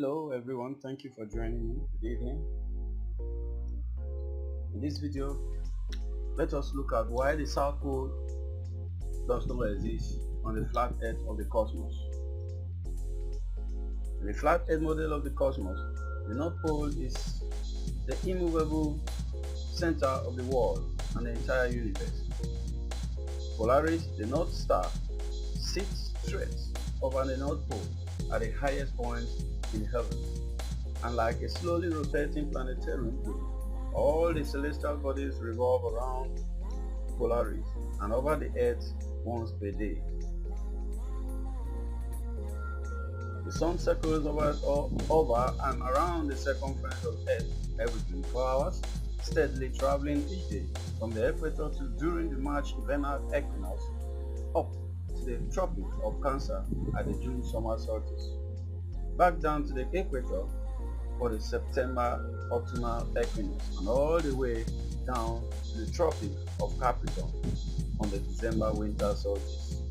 Hello everyone, thank you for joining me. Good evening. In this video, let us look at why the South Pole does not exist on the flat earth of the cosmos. In the flat earth model of the cosmos, the North Pole is the immovable center of the world and the entire universe. Polaris, the North Star, sits straight over the North Pole at the highest point in heaven, and like a slowly rotating planetary wheel, all the celestial bodies revolve around Polaris and over the earth once per day. The sun circles over and around the circumference of Earth every 24 hours, steadily traveling each day from the equator to during the March vernal equinox up to the Tropic of Cancer at the June summer solstice, back down to the equator for the September autumnal equinox, and all the way down to the Tropic of Capricorn on the December winter solstice.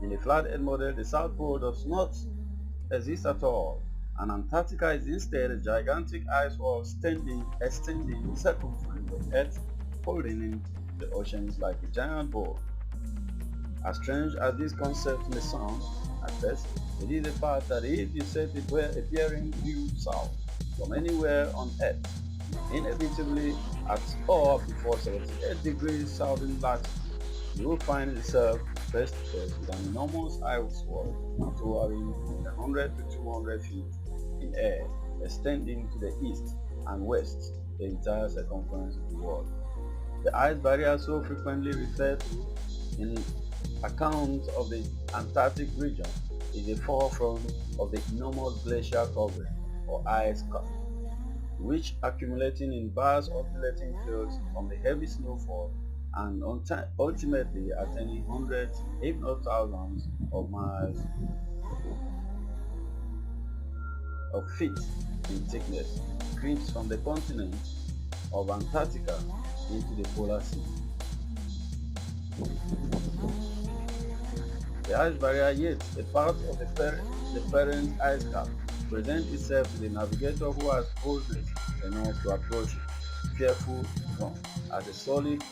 In the flat earth model, the South Pole does not exist at all, and Antarctica is instead a gigantic ice wall extending the circumference of Earth, holding in the oceans like a giant ball. As strange as this concept may sound at first, it is a fact that if you set a peering view south from anywhere on Earth, inevitably at or before 78 degrees southern latitude, you will find yourself face to face with an enormous ice wall towering 100 to 200 feet in air, extending to the east and west the entire circumference of the world. The ice barrier so frequently referred to in accounts of the Antarctic region is the forefront of the enormous glacial covering, or ice cap, which accumulating in vast undulating fields from the heavy snowfall and ultimately attaining hundreds, if not thousands, of miles of feet in thickness, creeps from the continent of Antarctica into the polar sea. The ice barrier, yet a part of the parent ice cap, presents itself to the navigator who has boldness enough to approach it, fearful as a solid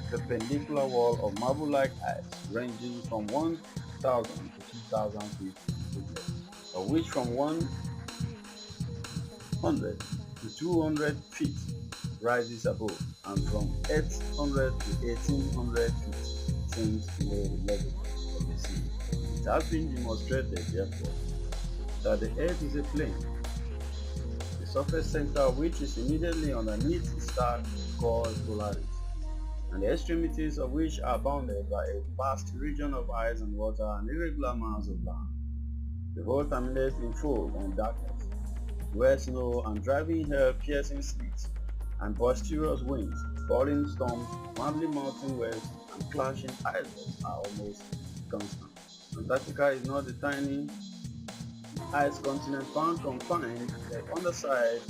perpendicular wall of marble-like ice ranging from 1,000 to 2,000 feet thickness, of which from 100 to 200 feet rises above, and from 800 to 1,800 feet sinks below the level of the sea. It has been demonstrated, therefore, that the Earth is a plane, the surface center of which is immediately underneath the star called Polaris, and the extremities of which are bounded by a vast region of ice and water and irregular miles of land. The whole terminates in fog and darkness, where snow and driving hail, piercing sleet, and boisterous winds, falling storms, madly mountain waves, and clashing icebergs are almost constant. Antarctica is not the tiny ice continent found confined to the underside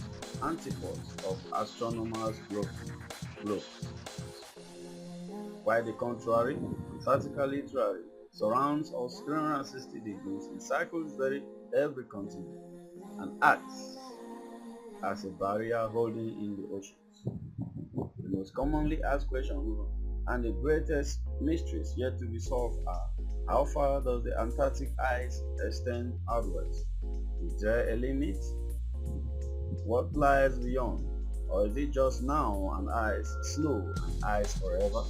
antipodes of astronomers' globe. Quite the contrary, Antarctica literally surrounds us 360 degrees, encircles every continent, and acts as a barrier holding in the oceans. The most commonly asked questions and the greatest mysteries yet to be solved are: how far does the Antarctic ice extend outwards? Is there a limit? What lies beyond? Or is it just now snow and ice forever?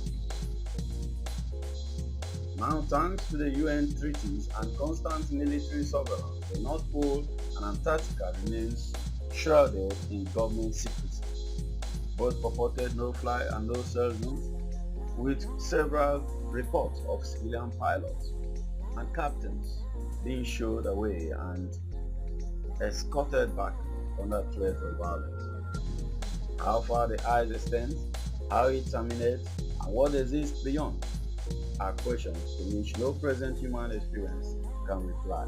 Now, thanks to the UN treaties and constant military surveillance, the North Pole and Antarctica remains shrouded in government secrecy. Both purported no-fly and no-sail zones, with several reports of civilian pilots and captains being showed away and escorted back under threat of violence. How far the ice extends, how it terminates, and what exists beyond are questions to which no present human experience can reply.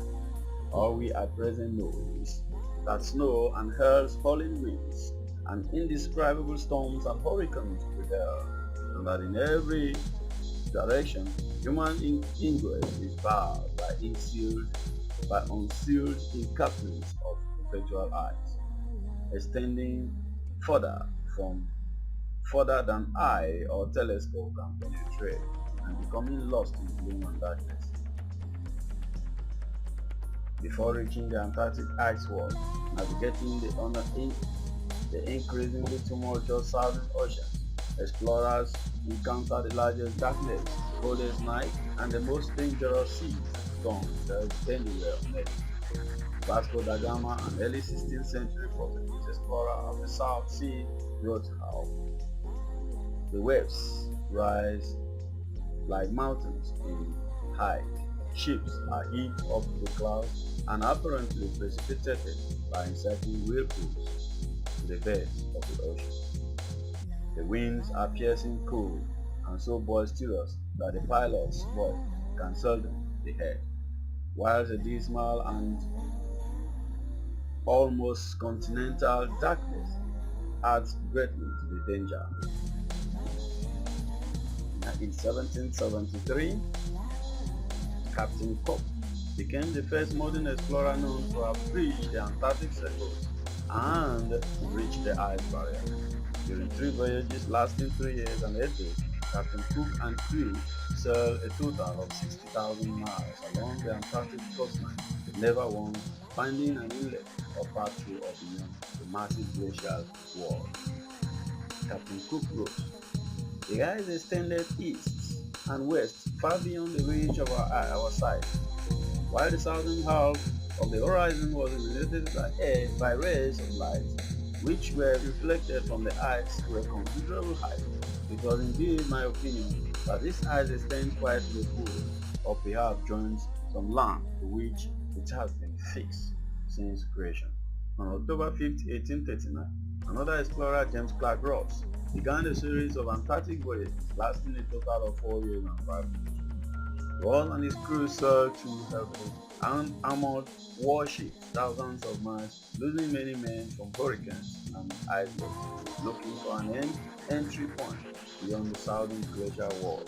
All we at present know is that snow and hurls falling winds and indescribable storms and hurricanes prevail, and that in every direction human ingress is barred by unsealed encampments of perpetual ice, extending further from further than eye or telescope can penetrate, and becoming lost in gloom and darkness. Before reaching the Antarctic ice wall, navigating the increasingly tumultuous southern oceans, explorers encounter the largest darkness, coldest night, and the most dangerous sea storms that anywhere on Earth. Vasco da Gama, an early 16th century Portuguese explorer of the South Sea, wrote how the waves rise like mountains in height. Ships are heaved up to the clouds and apparently precipitated by encircling whirlpools to the beds of the ocean. The winds are piercing cold and so boisterous that the pilot's voice can seldom be heard, whilst the dismal and almost continental darkness adds greatly to the danger. In 1773, Captain Cook became the first modern explorer known to have reached the Antarctic circles and reached the ice barrier. During 3 voyages lasting 3 years and 8 days, Captain Cook and crew sailed a total of 60,000 miles along the Antarctic coastline, never once finding an inlet or path through or beyond the massive glacial wall. Captain Cook wrote, "The ice extended east and west far beyond the reach of our sight, while the southern half of the horizon was illuminated by rays of light, which were reflected from the ice to a considerable height. It was indeed my opinion that this ice extends quite to the pole, or perhaps joins some land to which it has been fixed since creation." On October 5, 1839, another explorer, James Clark Ross, began a series of Antarctic voyages lasting a total of 4 years and 5 months. Ross and his crew sailed 2 heavily armored warships thousands of miles, losing many men from hurricanes and ice waves, looking for an entry point beyond the southern glacial wall.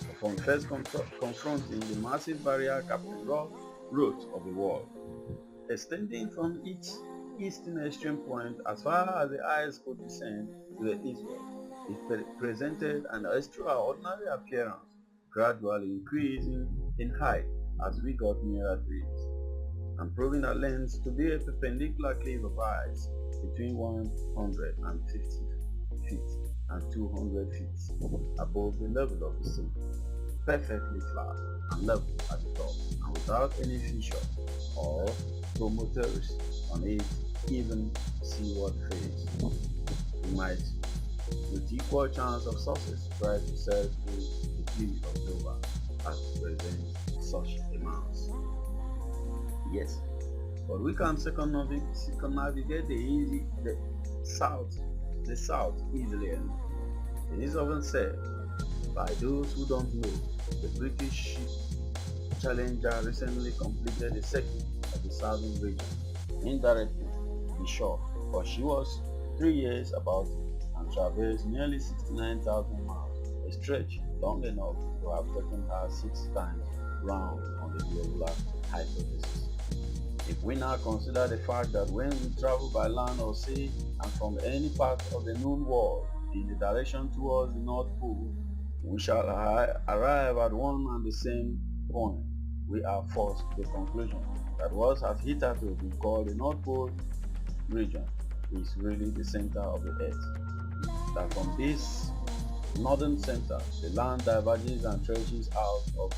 Upon first confronting the massive barrier, Captain Ross wrote of the wall, "Extending from its eastern extreme point as far as the eyes could descend to the eastward, it presented an extraordinary appearance, gradually increasing in height as we got nearer to it, and proving at length to be a perpendicular cliff of ice between 150 feet and 200 feet above the level of the sea, perfectly flat and level at the top, and without any fissure or promontories on it, even seaward face. We might, with equal chance of success, try to sail through the cliff of Dover as it presents such amounts. Yes, but we can circumnavigate the south easily enough. It is often said by those who don't know, the British ship Challenger recently completed the circuit of the southern region, indirectly, in short, but she was 3 years about it and traversed nearly 69,000 miles, a stretch long enough to have taken her 6 times round on the globular hypothesis. If we now consider the fact that when we travel by land or sea and from any part of the known world in the direction towards the North Pole, we shall arrive at one and the same point, we are forced to the conclusion that what has hitherto been called the North Pole region is really the center of the Earth. That from this northern center, the land diverges and stretches out of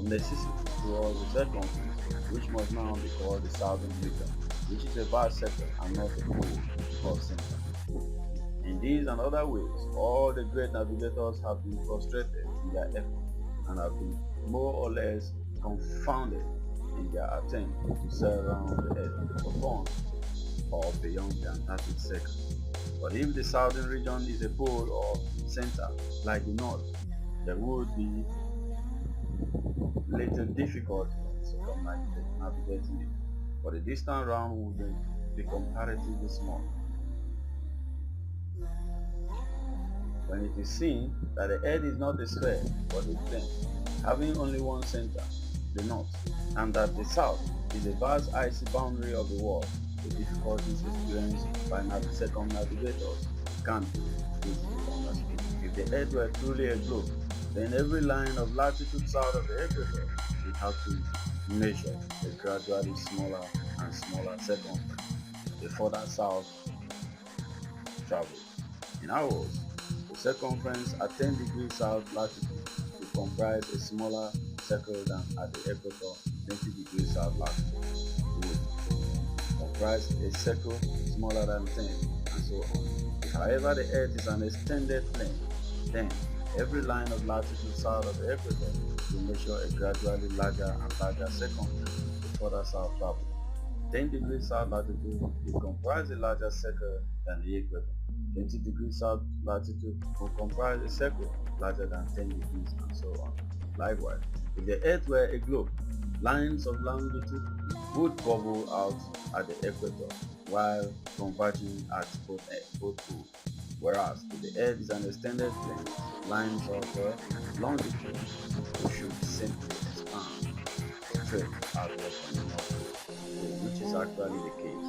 necessity towards the circumference, which must now be called the southern region, which is a vast sector and not a pole or center. In these and other ways, all the great navigators have been frustrated in their efforts and have been more or less confounded in their attempt to sail around the Earth upon or beyond the Antarctic Circle. But if the southern region is a pole or center like the north, there would be little difficulty in circumnavigating it, but the distance round would be comparatively small. When it is seen that the Earth is not a sphere but a plane, having only one center, the north, and that the south is a vast icy boundary of the world. The difficulties experienced by circumnavigators can be easily understood. If the Earth were truly a globe, then every line of latitude south of the equator would have to measure a gradually smaller and smaller circumference the further south travels. In other words, the circumference at 10 degrees south latitude will comprise a smaller circle than at the equator 20 degrees south latitude. It would comprise a circle smaller than 10, and so on. If, however, the Earth is an extended plane, then every line of latitude south of the equator will measure a gradually larger and larger circumference the further south travels. 10 degrees south latitude will comprise a larger circle than the equator. 20 degrees south latitude will comprise a circle larger than 10 degrees, and so on. Likewise, if the Earth were a globe, lines of longitude would bubble out at the equator while converging at both poles. Whereas if the Earth is an extended plane, lines of longitude should simply expand straight outward from the north pole, which is actually the case.